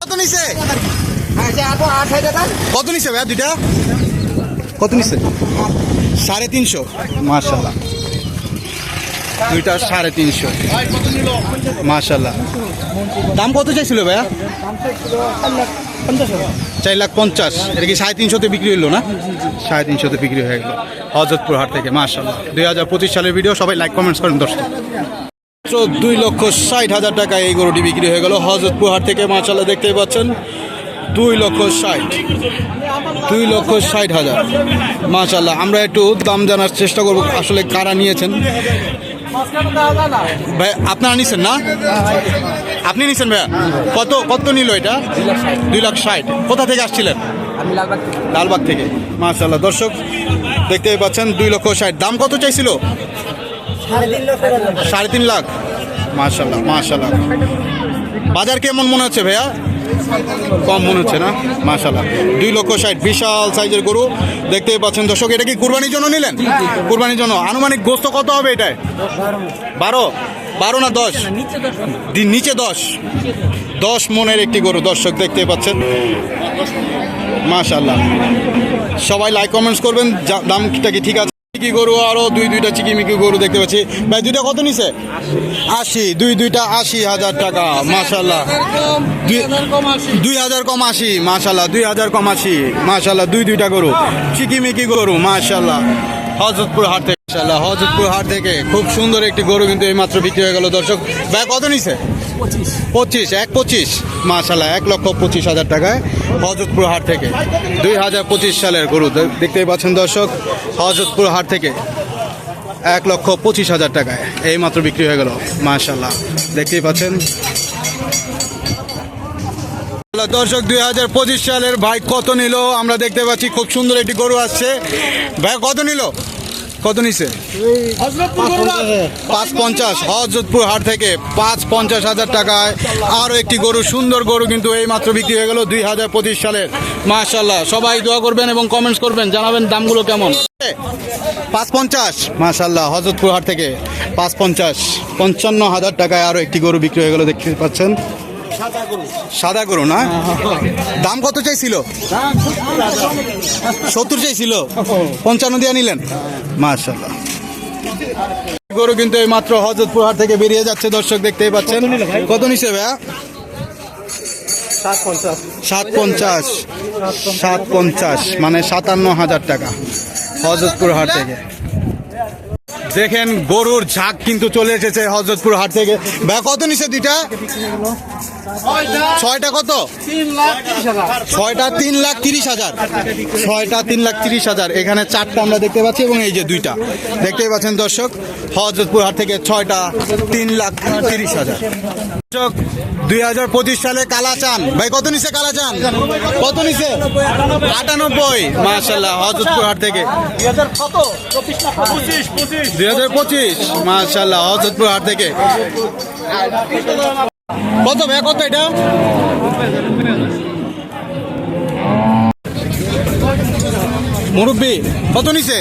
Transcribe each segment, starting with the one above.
কত নিছে? কত নিছে ভাইয়া দুইটা? কত নিছে? 350। মাশাআল্লাহ, দুইটা 350। মাশাআল্লাহ। দাম কত চাইছিল ভাইয়া? 4,50,000। এটা কি 350-তে বিক্রি হইলো না? 350-তে বিক্রি হয়ে গেল হযরতপুর হাট থেকে। মাশাআল্লাহ, 2025 সালের ভিডিও। সবাই লাইক কমেন্টস করেন দর্শক। 2,60,000 টাকা এই গরুটি বিক্রি হয়ে গেল হযরতপুর হাট থেকে। মাশাআল্লাহ, দেখতেই পাচ্ছেন 2,60,000। মাশাআল্লাহ, আমরা একটু দাম জানার চেষ্টা করব আসলে কারা নিয়েছেন। ভাই আপনারা নিছেন না? আপনি নিছেন ভাইয়া? কত নিল এটা? 2,60,000। কোথা থেকে আসছিলেন? লালবাগ থেকে। মাশাআল্লাহ, দর্শক দেখতেই পাচ্ছেন 2,60,000। দাম কত চাইছিল? 3.5 লাখ। মাশাআল্লাহ, মাশাআল্লাহ। বাজার কেমন মনে হচ্ছে ভাইয়া? কম মনে হচ্ছে না? মাশাআল্লাহ, 2,60,000 বিশাল সাইজের গরু দেখতেই পাচ্ছেন দর্শক। এটা কি কুরবানির জন্য নিলেন? কুরবানির জন্য। আনুমানিক গোস্ত কত হবে এটায়? 12 না 10? নিচে 10 মনের একটি গরু দর্শক দেখতেই পাচ্ছেন। মাশাআল্লাহ, সবাই লাইক কমেন্টস করবেন। দামটা কি ঠিক আছে? কি গরু আরো দুইটা চিকিমিকি গরু দেখতে পাচ্ছি ভাই। দুইটা কত নিছে? 80। দুইটা 80,000 টাকা। মাশাআল্লাহ, 2,000 কম 80। মাশাআল্লাহ, 2,000 কম 80। মাশাআল্লাহ, দুইটা গরু চিকিমিকি গরু। মাশাআল্লাহ, হযরতপুর হাট থেকে। মাশাআল্লাহ, হযরতপুর হাট থেকে খুব সুন্দর একটি গরু কিন্তু এই মাত্র বিক্রি হয়ে গেল দর্শক। ভাই কত নিছে? 25। মাশাআল্লাহ, 1,25,000 টাকায় হযরতপুর হাট থেকে 2025 সালের গরু দেখতেই পাচ্ছেন দর্শক। হযরতপুর হাট থেকে 1,25,000 টাকায় এই মাত্র বিক্রি হয়ে গেল। মাশাআল্লাহ, দেখতেই পাচ্ছেন দর্শক। 2025 সালের ভাই কত নিল আমরা দেখতে পাচ্ছি। খুব সুন্দর একটি গরু আসছে। ভাই কত নিল? কত নিছে? 550। হযরতপুর হাট থেকে 550,000 টাকায় আরও একটি গরু, সুন্দর গরু কিন্তু এই মাত্র বিক্রি হয়ে গেল 2025 সালের। মাশাআল্লাহ, সবাই দোয়া করবেন এবং কমেন্টস করবেন, জানাবেন দামগুলো কেমন। 550। মাশাআল্লাহ, হযরতপুর হাট থেকে 55,000 টাকায় আরও একটি গরু বিক্রি হয়ে গেল দেখতে পাচ্ছেন। সাদা গরু না? দাম কত চাইছিল? 70 চাইছিল। 55 দিয়ে নিলেন। মাশাআল্লাহ, গরু কিন্তু এই মাত্র হযরতপুর হাট থেকে বেরিয়ে যাচ্ছে দর্শক দেখতেই পাচ্ছেন। কত নিছে ভাইয়া? 750 মানে 57,000 টাকা হযরতপুর হাট থেকে। দেখেন গরুর ঝাঁক কিন্তু চলে এসেছে হযরতপুর হাট থেকে। ভাই কত নিছে দুইটা? 6টা কত? 6টা 3,30,000। 6টা 3,30,000। এখানে 4টা আমরা দেখতে পাচ্ছি এবং এই যে 2টা দেখতেই পাচ্ছেন দর্শক। হযরতপুর হাট থেকে 6টা 3,30,000। দর্শক 2025 সালে কালাচান ভাই কত নিছে? কালাচান কত নিছে? 98। মাশাআল্লাহ, হযরতপুর হাট থেকে 2025। মাশাআল্লাহ, হযরতপুর হাট থেকে কত ভাই? কত এটা? মুরব্বি কত নিছে?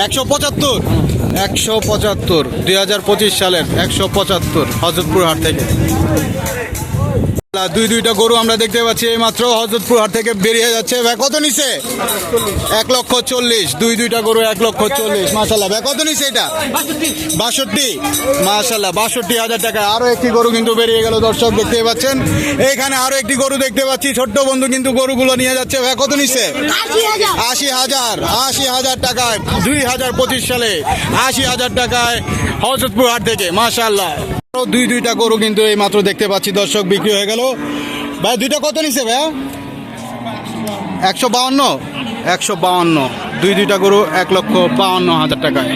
175। 2025 সালের 175 হযরতপুর হাট থেকে। দুইটা গরু আমরা দেখতে পাচ্ছি এই মাত্র হযরতপুর হাট থেকে বেরিয়ে যাচ্ছে। ভাই কত নিছে? 1,40,000। দুইটা গরু 1,40,000। মাশাআল্লাহ, ভাই কত নিছে এটা? 62। মাশাআল্লাহ, 62,000 টাকা আরো একটি গরু কিন্তু বেরিয়ে গেল দর্শক দেখতে পাচ্ছেন। এইখানে আরো একটি গরু দেখতে পাচ্ছি, ছোট্ট বন্ধু কিন্তু গরুগুলো নিয়ে যাচ্ছে। ভাই কত নিছে? 80,000 টাকায় 2025 সালে 80,000 টাকায় হযরতপুর হাট থেকে। মাশাআল্লাহ, দুইটা গরু কিন্তু এই মাত্র দেখতে পাচ্ছি দর্শক বিক্রি হয়ে গেল। ভাই দুইটা কত নিছে ভাইয়া? 152। দুইটা গরু 1,52,000 টাকায়।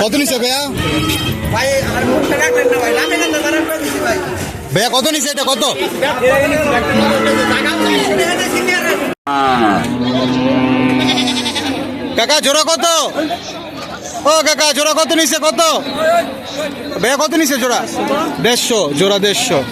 কত নিছে ভাইয়া? ভাইয়া কত নিছে এটা? কত? কাকা জোড়া কত? ও কাকা জোড়া কত নিছে? কত ভাইয়া কত নিছে জোড়া? 150 জোড়া 150।